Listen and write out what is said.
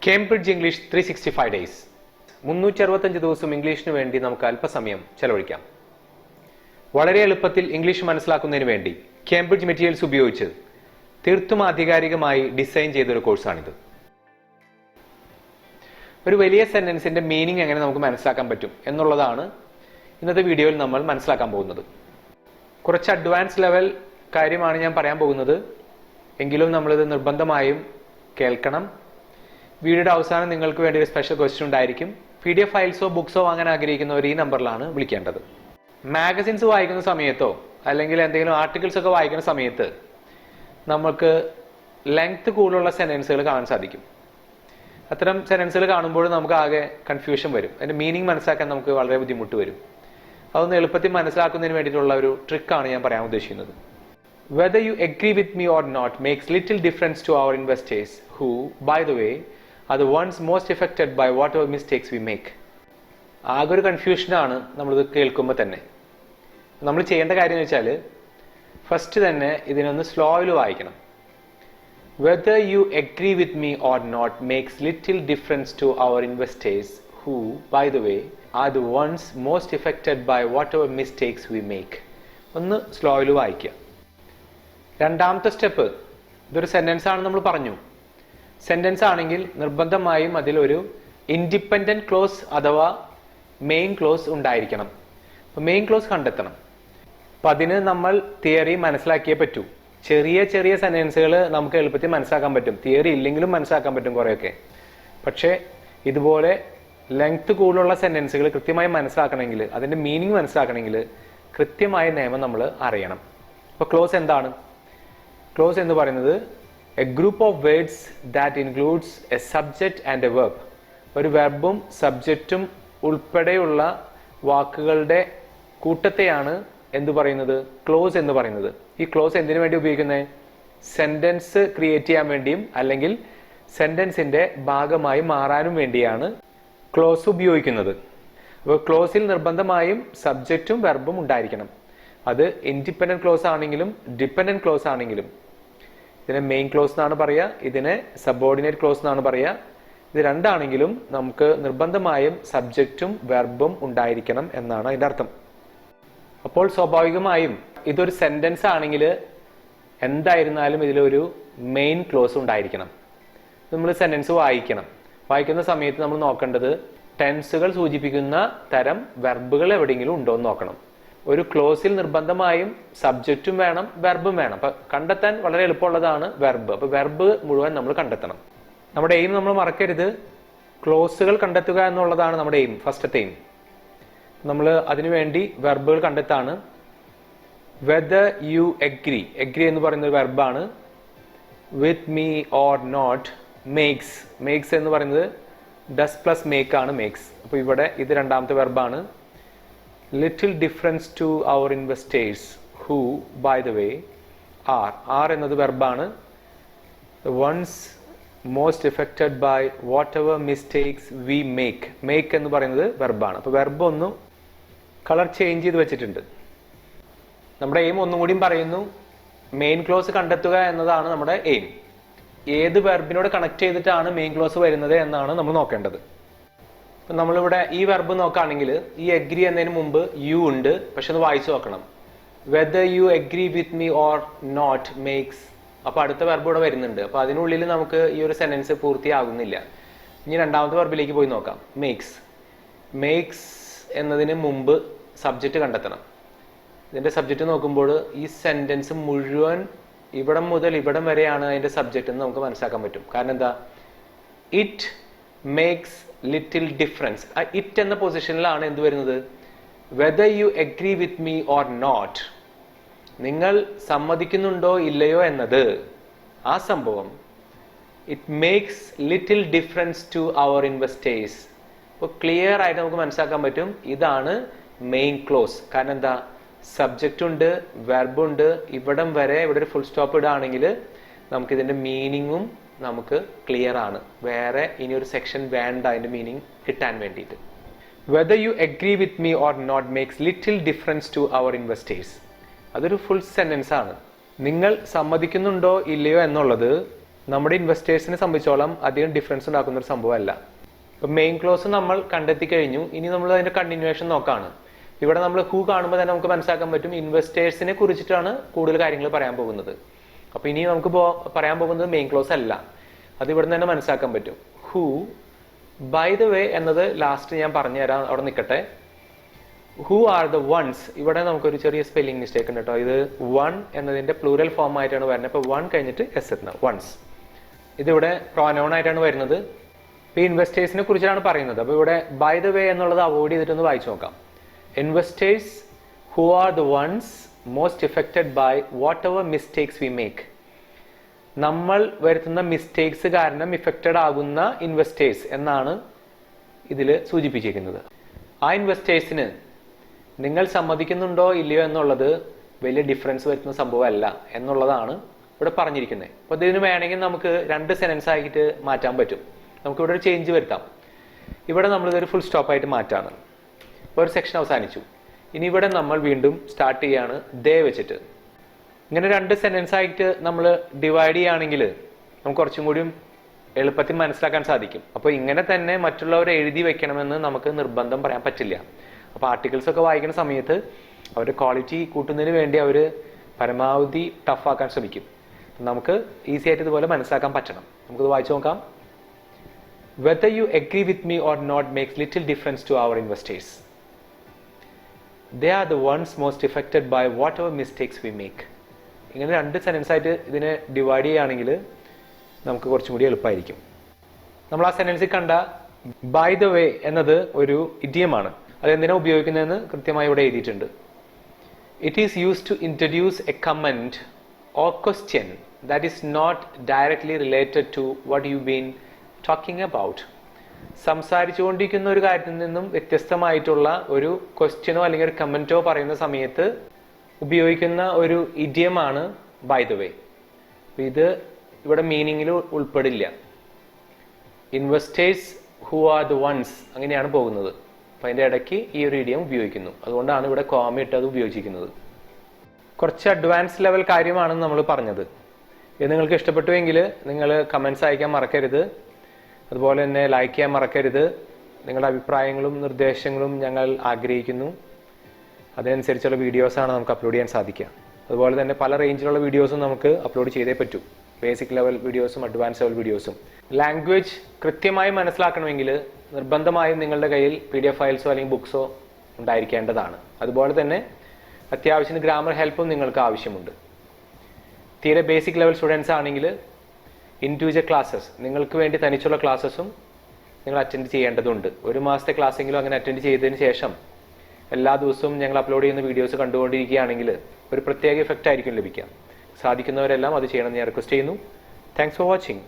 Cambridge English 365 days 365 ദിവസം ഇംഗ്ലീഷിന് വേണ്ടി നമുക്ക് അല്പസമയം ചെലവഴിക്കാം. വളരെ എളുപ്പത്തിൽ ഇംഗ്ലീഷ് മനസ്സിലാക്കുന്നതിന് വേണ്ടി കേംബ്രിഡ്ജ് മെറ്റീരിയൽസ് ഉപയോഗിച്ച് തീർത്തും ആധികാരികമായി ഡിസൈൻ ചെയ്തൊരു കോഴ്സാണിത്. ഒരു വലിയ സെന്റൻസിന്റെ മീനിങ് എങ്ങനെ നമുക്ക് മനസ്സിലാക്കാൻ പറ്റും എന്നുള്ളതാണ് ഇന്നത്തെ വീഡിയോയിൽ നമ്മൾ മനസ്സിലാക്കാൻ പോകുന്നത്. കുറച്ച് അഡ്വാൻസ് ലെവൽ കാര്യമാണ് ഞാൻ പറയാൻ പോകുന്നത്, എങ്കിലും നമ്മളിത് നിർബന്ധമായും കേൾക്കണം. വീഡിയോയുടെ അവസാനം നിങ്ങൾക്ക് വേണ്ടി ഒരു സ്പെഷ്യൽ ക്വസ്റ്റ്യൻ ഉണ്ടായിരിക്കും. PDF ഫയൽസോ ബുക്സോ വാങ്ങാൻ ആഗ്രഹിക്കുന്നവർ ഈ നമ്പറിലാണ് വിളിക്കേണ്ടത്. മാഗസിൻസ് വായിക്കുന്ന സമയത്തോ അല്ലെങ്കിൽ എന്തെങ്കിലും ആർട്ടിക്കിൾസ് ഒക്കെ വായിക്കുന്ന സമയത്ത് നമുക്ക് ലെങ്ത് കൂടുതലുള്ള സെന്റൻസുകൾ കാണാൻ സാധിക്കും. അത്തരം സെന്റൻസുകൾ കാണുമ്പോൾ നമുക്ക് ആകെ കൺഫ്യൂഷൻ വരും. അതിന്റെ മീനിങ് മനസ്സിലാക്കാൻ നമുക്ക് വളരെ ബുദ്ധിമുട്ട് വരും. അതൊന്ന് എളുപ്പത്തിൽ മനസ്സിലാക്കുന്നതിന് വേണ്ടിയിട്ടുള്ള ഒരു ട്രിക്കാണ് ഞാൻ പറയാൻ ഉദ്ദേശിക്കുന്നത്. Whether you agree with me or not makes little difference to our investors who, by the way, are the ones most affected by whatever mistakes we make. ആകെ ഒരു കൺഫ്യൂഷനാണ് നമ്മളിത് കേൾക്കുമ്പോൾ തന്നെ. നമ്മൾ ചെയ്യേണ്ട കാര്യം എന്ന് വെച്ചാൽ ഫസ്റ്റ് തന്നെ ഇതിനൊന്ന് സ്ലോയിൽ വായിക്കണം. Whether you agree with me or not makes little difference to our investors who, by the way, are the ones most affected by whatever mistakes we make. ഒന്ന് സ്ലോയിൽ വായിക്കുക. രണ്ടാമത്തെ സ്റ്റെപ്പ്, ഇതൊരു സെന്റൻസ് ആണെന്ന് നമ്മൾ പറഞ്ഞു. സെന്റൻസ് ആണെങ്കിൽ നിർബന്ധമായും അതിലൊരു ഇൻഡിപെൻഡന്റ് ക്ലോസ് അഥവാ മെയിൻ ക്ലോസ് ഉണ്ടായിരിക്കണം. അപ്പോൾ മെയിൻ ക്ലോസ് കണ്ടെത്തണം. അപ്പം അതിന് നമ്മൾ തിയറി മനസ്സിലാക്കിയേ പറ്റൂ. ചെറിയ ചെറിയ സെന്റൻസുകൾ നമുക്ക് എളുപ്പത്തിൽ മനസ്സിലാക്കാൻ പറ്റും, തിയറി ഇല്ലെങ്കിലും മനസ്സിലാക്കാൻ പറ്റും കുറേയൊക്കെ. പക്ഷേ ഇതുപോലെ ലെങ്ത് കൂടുതലുള്ള സെന്റൻസുകൾ കൃത്യമായി മനസ്സിലാക്കണമെങ്കിൽ, അതിൻ്റെ മീനിങ് മനസ്സിലാക്കണമെങ്കിൽ കൃത്യമായ നിയമം നമ്മൾ അറിയണം. അപ്പോൾ ക്ലോസ് എന്താണ്? ക്ലോസ് എന്ന് പറയുന്നത് A group of words that includes A subject and A verb. ഒരു വെർബും സബ്ജക്റ്റും ഉൾപ്പെടെയുള്ള വാക്കുകളുടെ കൂട്ടത്തെയാണ് എന്ത് പറയുന്നത്? ക്ലോസ് എന്ന് പറയുന്നത്. ഈ ക്ലോസ് എന്തിനു വേണ്ടി ഉപയോഗിക്കുന്നത്? സെന്റൻസ് ക്രിയേറ്റ് ചെയ്യാൻ വേണ്ടിയും അല്ലെങ്കിൽ സെന്റൻസിന്റെ ഭാഗമായി മാറാനും വേണ്ടിയാണ് ക്ലോസ് ഉപയോഗിക്കുന്നത്. അപ്പോൾ ക്ലോസിൽ നിർബന്ധമായും സബ്ജക്റ്റും വെർബും ഉണ്ടായിരിക്കണം. അത് ഇൻഡിപെൻഡന്റ് ക്ലോസ് ആണെങ്കിലും ഡിപെൻഡന്റ് ക്ലോസ് ആണെങ്കിലും. ഇതിനെ മെയിൻ ക്ലോസ് എന്നാണ് പറയുക, ഇതിനെ സബോർഡിനേറ്റ് ക്ലോസ് എന്നാണ് പറയുക. ഇത് രണ്ടാണെങ്കിലും നമുക്ക് നിർബന്ധമായും സബ്ജക്റ്റും വെർബും ഉണ്ടായിരിക്കണം എന്നാണ് അതിൻ്റെ അർത്ഥം. അപ്പോൾ സ്വാഭാവികമായും ഇതൊരു സെന്റൻസ് ആണെങ്കിൽ എന്തായിരുന്നാലും ഇതിലൊരു മെയിൻ ക്ലോസ് ഉണ്ടായിരിക്കണം. നമ്മൾ സെന്റൻസ് വായിക്കുന്ന സമയത്ത് നമ്മൾ നോക്കേണ്ടത് ടെൻസുകൾ സൂചിപ്പിക്കുന്ന തരം വെർബുകൾ എവിടെയെങ്കിലും ഉണ്ടോ എന്ന് നോക്കണം. ഒരു ക്ലോസിൽ നിർബന്ധമായും സബ്ജക്റ്റും വേണം, വെർബും വേണം. അപ്പൊ കണ്ടെത്താൻ വളരെ എളുപ്പമുള്ളതാണ് വെർബ്. അപ്പൊ വെർബ് മുഴുവൻ നമ്മൾ കണ്ടെത്തണം. നമ്മുടെ എയിം നമ്മൾ മറക്കരുത്. ക്ലോസുകൾ കണ്ടെത്തുക എന്നുള്ളതാണ് നമ്മുടെ എയിം, ഫസ്റ്റത്തെ എയിം. നമ്മൾ അതിനുവേണ്ടി വെർബുകൾ കണ്ടെത്താണ്. വെദർ യു എഗ്രി എന്ന് പറയുന്ന ഒരു വെർബാണ്. With me or not makes എന്ന് പറയുന്നത് ഡസ് പ്ലസ് മേക്ക് ആണ്, മേക്സ്. അപ്പോൾ ഇവിടെ ഇത് രണ്ടാമത്തെ വെർബാണ്. Little difference to our investors who, by the way, are എന്നത് വെർബാണ്. Ones most affected by whatever mistakes we make എന്ന് പറയുന്നത് വെർബാണ്. അപ്പോൾ വെർബ് ഒന്ന് കളർ ചേഞ്ച് ചെയ്ത് വെച്ചിട്ടുണ്ട്. നമ്മുടെ എയിം ഒന്നും കൂടിയും പറയുന്നു, മെയിൻ ക്ലോസ് കണ്ടെത്തുക എന്നതാണ് നമ്മുടെ എയിം. ഏത് വെർബിനോട് കണക്ട് ചെയ്തിട്ടാണ് മെയിൻ ക്ലോസ് വരുന്നത് എന്നാണ് നമ്മൾ നോക്കേണ്ടത്. അപ്പം നമ്മളിവിടെ ഈ വെർബ് നോക്കുകയാണെങ്കിൽ ഈ എഗ്രി എന്നതിന് മുമ്പ് യു ഉണ്ട്, പക്ഷെ ഒന്ന് വായിച്ചു നോക്കണം. Whether you agree with me or not makes. അപ്പോൾ അടുത്ത വെർബ് ഇവിടെ വരുന്നുണ്ട്. അപ്പോൾ അതിനുള്ളിൽ നമുക്ക് ഈ ഒരു സെന്റൻസ് പൂർത്തിയാകുന്നില്ല. ഇനി രണ്ടാമത്തെ വെർബിലേക്ക് പോയി നോക്കാം. മേക്സ് എന്നതിന് മുമ്പ് സബ്ജക്റ്റ് കണ്ടെത്തണം. ഇതിന്റെ സബ്ജക്റ്റ് നോക്കുമ്പോൾ ഈ സെന്റൻസ് മുഴുവൻ ഇവിടം മുതൽ ഇവിടം വരെയാണ് അതിന്റെ സബ്ജക്റ്റ് എന്ന് നമുക്ക് മനസ്സിലാക്കാൻ പറ്റും. കാരണം എന്താ? It makes little difference. ആ ഇറ്റ് എന്ന പൊസിഷനിലാണ് എന്ത് വരുന്നത്? Whether you agree with me or not, നിങ്ങൾ സമ്മതിക്കുന്നുണ്ടോ ഇല്ലയോ എന്നത്, ആ സംഭവം it makes little difference to our investors. അപ്പോൾ ക്ലിയർ ആയിട്ട് നമുക്ക് മനസ്സിലാക്കാൻ പറ്റും ഇതാണ് മെയിൻ ക്ലോസ്. കാരണം എന്താ? സബ്ജക്റ്റ് ഉണ്ട്, വെർബുണ്ട്, ഇവിടം വരെ. ഇവിടെ ഒരു ഫുൾ സ്റ്റോപ്പ് ഇടുകയാണെങ്കിൽ നമുക്കിതിന്റെ മീനിങ്ങും നമുക്ക് ക്ലിയർ ആണ്. വേറെ ഇനി ഒരു സെക്ഷൻ വേണ്ട അതിന്റെ മീനിങ് കിട്ടാൻ വേണ്ടിയിട്ട്. Whether you agree with me or not makes little difference to our investors. അതൊരു ഫുൾ സെന്റൻസ് ആണ്. നിങ്ങൾ സമ്മതിക്കുന്നുണ്ടോ ഇല്ലയോ എന്നുള്ളത് നമ്മുടെ ഇൻവെസ്റ്റേഴ്സിനെ സംബന്ധിച്ചോളം അധികം ഡിഫറൻസ് ഉണ്ടാക്കുന്ന ഒരു സംഭവമല്ല. ഇപ്പം മെയിൻ ക്ലോസ് നമ്മൾ കണ്ടെത്തി കഴിഞ്ഞു. ഇനി നമ്മൾ അതിന്റെ കണ്ടിന്യൂവേഷൻ നോക്കാണ്. ഇവിടെ നമ്മൾ ഹൂ കാണുമ്പോൾ തന്നെ നമുക്ക് മനസ്സിലാക്കാൻ പറ്റും ഇൻവെസ്റ്റേഴ്സിനെ കുറിച്ചിട്ടാണ് കൂടുതൽ കാര്യങ്ങൾ പറയാൻ പോകുന്നത്. അപ്പൊ ഇനി നമുക്ക് പറയാൻ പോകുന്നത് മെയിൻ ക്ലോസ് അല്ല. അത് ഇവിടെ തന്നെ മനസ്സിലാക്കാൻ പറ്റും. ഹൂ, ബൈ ദ വേ എന്നത് ലാസ്റ്റ് ഞാൻ പറഞ്ഞുതരാം, അവിടെ നിൽക്കട്ടെ. ഹൂ ആർ ദ വൺസ്, ഇവിടെ നമുക്കൊരു ചെറിയ സ്പെല്ലിംഗ് മിസ്റ്റേക്ക് ഉണ്ട് കേട്ടോ. ഇത് വൺ എന്നതിന്റെ പ്ലൂറൽ ഫോം ആയിട്ടാണ് വരുന്നത്. അപ്പൊ വൺ കഴിഞ്ഞിട്ട് എസ് എത്തണം, വൺസ്. ഇതിവിടെ പ്രോനൗൺ ആയിട്ടാണ് വരുന്നത്. ഇപ്പൊ ഇൻവെസ്റ്റേഴ്സിനെ കുറിച്ചാണ് പറയുന്നത്. അപ്പൊ ഇവിടെ ബൈ ദ വേ എന്നുള്ളത് അവോയ്ഡ് ചെയ്തിട്ടൊന്ന് വായിച്ചു നോക്കാം. Investors who are the ones most affected by whatever mistakes we make. നമ്മൾ വരുത്തുന്ന മിസ്റ്റേക്സ് കാരണം ഇഫക്റ്റഡ് ആകുന്ന ഇൻവെസ്റ്റേഴ്സ് എന്നാണ് ഇതിൽ സൂചിപ്പിച്ചിരിക്കുന്നത്. ആ ഇൻവെസ്റ്റേഴ്സിന് നിങ്ങൾ സമ്മതിക്കുന്നുണ്ടോ ഇല്ലയോ എന്നുള്ളത് വലിയ ഡിഫറൻസ് വരുത്തുന്ന സംഭവമല്ല എന്നുള്ളതാണ് ഇവിടെ പറഞ്ഞിരിക്കുന്നത്. അപ്പോൾ ഇതിന് വേണമെങ്കിൽ നമുക്ക് 2 സെന്റൻസ് ആയിട്ട് മാറ്റാൻ പറ്റും. നമുക്കിവിടെ ഒരു ചേഞ്ച് വരുത്താം. ഇവിടെ നമ്മളിതൊരു ഫുൾ സ്റ്റോപ്പ് ആയിട്ട് മാറ്റാണ്. ഒരു സെക്ഷൻ അവസാനിച്ചു. ഇനി ഇവിടെ നമ്മൾ വീണ്ടും സ്റ്റാർട്ട് ചെയ്യാണ് ദേ വെച്ചിട്ട്. ഇങ്ങനെ 2 സെന്റൻസ് ആയിട്ട് നമ്മൾ ഡിവൈഡ് ചെയ്യുകയാണെങ്കിൽ നമുക്ക് കുറച്ചും കൂടിയും എളുപ്പത്തിൽ മനസ്സിലാക്കാൻ സാധിക്കും. അപ്പോൾ ഇങ്ങനെ തന്നെ മറ്റുള്ളവർ എഴുതി വെക്കണമെന്ന് നമുക്ക് നിർബന്ധം പറയാൻ പറ്റില്ല. അപ്പോൾ ആർട്ടിക്കിൾസ് ഒക്കെ വായിക്കുന്ന സമയത്ത് അവരുടെ ക്വാളിറ്റി കൂട്ടുന്നതിന് വേണ്ടി അവർ പരമാവധി ടഫാക്കാൻ ശ്രമിക്കും. നമുക്ക് ഈസി ആയിട്ട് ഇതുപോലെ മനസ്സിലാക്കാൻ പറ്റണം. നമുക്കിത് വായിച്ചു നോക്കാം. Whether you agree with me or not makes little difference to our investors. They are the ones most affected by whatever mistakes we make. ഇങ്ങനെ 2 സെന്റൻസ് ആയിട്ട് ഇതിനെ ഡിവൈഡ് ചെയ്യുകയാണെങ്കിൽ നമുക്ക് കുറച്ചും കൂടി എളുപ്പമായിരിക്കും. നമ്മൾ ആ സെന്റൻസിൽ കണ്ട ബൈ ദ വേ എന്നത് ഒരു ഇഡിയമാണ്. അതെന്തിനാണ് ഉപയോഗിക്കുന്നതെന്ന് കൃത്യമായി ഇവിടെ എഴുതിയിട്ടുണ്ട്. It is used to introduce a comment or question that is not directly related to what you been talking about. സംസാരിച്ചുകൊണ്ടിരിക്കുന്ന ഒരു കാര്യത്തിൽ നിന്നും വ്യത്യസ്തമായിട്ടുള്ള ഒരു ക്വസ്റ്റ്യനോ അല്ലെങ്കിൽ ഒരു കമന്റോ പറയുന്ന സമയത്ത് ഉപയോഗിക്കുന്ന ഒരു ഇഡിയമാണ് ബൈ ദ വേ. ഇത് ഇവിടെ മീനിങ്ങിൽ ഉൾപ്പെടില്ല. Investors who are the ones അങ്ങനെയാണ് പോകുന്നത്. അപ്പം അതിൻ്റെ ഇടയ്ക്ക് ഈ ഒരു ഇഡിയം ഉപയോഗിക്കുന്നു. അതുകൊണ്ടാണ് ഇവിടെ കോമ ഇട്ട് അത് ഉപയോഗിച്ചിരിക്കുന്നത്. കുറച്ച് അഡ്വാൻസ് ലെവൽ കാര്യമാണെന്ന് നമ്മൾ പറഞ്ഞത്. ഇത് നിങ്ങൾക്ക് ഇഷ്ടപ്പെട്ടുവെങ്കിൽ നിങ്ങൾ കമൻസ് അയക്കാൻ മറക്കരുത്. അതുപോലെ തന്നെ ലൈക്ക് ചെയ്യാൻ മറക്കരുത്. നിങ്ങളുടെ അഭിപ്രായങ്ങളും നിർദ്ദേശങ്ങളും ഞങ്ങൾ ആഗ്രഹിക്കുന്നു. അതിനനുസരിച്ചുള്ള വീഡിയോസാണ് നമുക്ക് അപ്ലോഡ് ചെയ്യാൻ സാധിക്കുക. അതുപോലെ തന്നെ പല റേഞ്ചിലുള്ള വീഡിയോസും നമുക്ക് അപ്ലോഡ് ചെയ്തേ പറ്റൂ. ബേസിക് ലെവൽ വീഡിയോസും അഡ്വാൻസ് ലെവൽ വീഡിയോസും. ലാംഗ്വേജ് കൃത്യമായി മനസ്സിലാക്കണമെങ്കിൽ നിർബന്ധമായും നിങ്ങളുടെ കയ്യിൽ PDF ഫയൽസോ അല്ലെങ്കിൽ ബുക്സോ ഉണ്ടായിരിക്കേണ്ടതാണ്. അതുപോലെ തന്നെ അത്യാവശ്യത്തിന് ഗ്രാമർ ഹെൽപ്പും നിങ്ങൾക്ക് ആവശ്യമുണ്ട്. തീരെ ബേസിക് ലെവൽ സ്റ്റുഡൻസ് ആണെങ്കിൽ ഇൻഡിവിജ്വൽ ക്ലാസ്സസ്, നിങ്ങൾക്ക് വേണ്ടി തനിച്ചുള്ള ക്ലാസ്സസും നിങ്ങൾ അറ്റൻഡ് ചെയ്യേണ്ടതുണ്ട്. 1 മാസത്തെ ക്ലാസ്സെങ്കിലും അങ്ങനെ അറ്റൻഡ് ചെയ്തതിന് ശേഷം എല്ലാ ദിവസവും ഞങ്ങൾ അപ്ലോഡ് ചെയ്യുന്ന വീഡിയോസ് കണ്ടുകൊണ്ടിരിക്കുകയാണെങ്കിൽ ഒരു പ്രത്യേക ഇഫക്റ്റ് ആയിരിക്കും ലഭിക്കുക. സാധിക്കുന്നവരെല്ലാം അത് ചെയ്യണമെന്ന് ഞാൻ റിക്വസ്റ്റ് ചെയ്യുന്നു. Thanks for watching.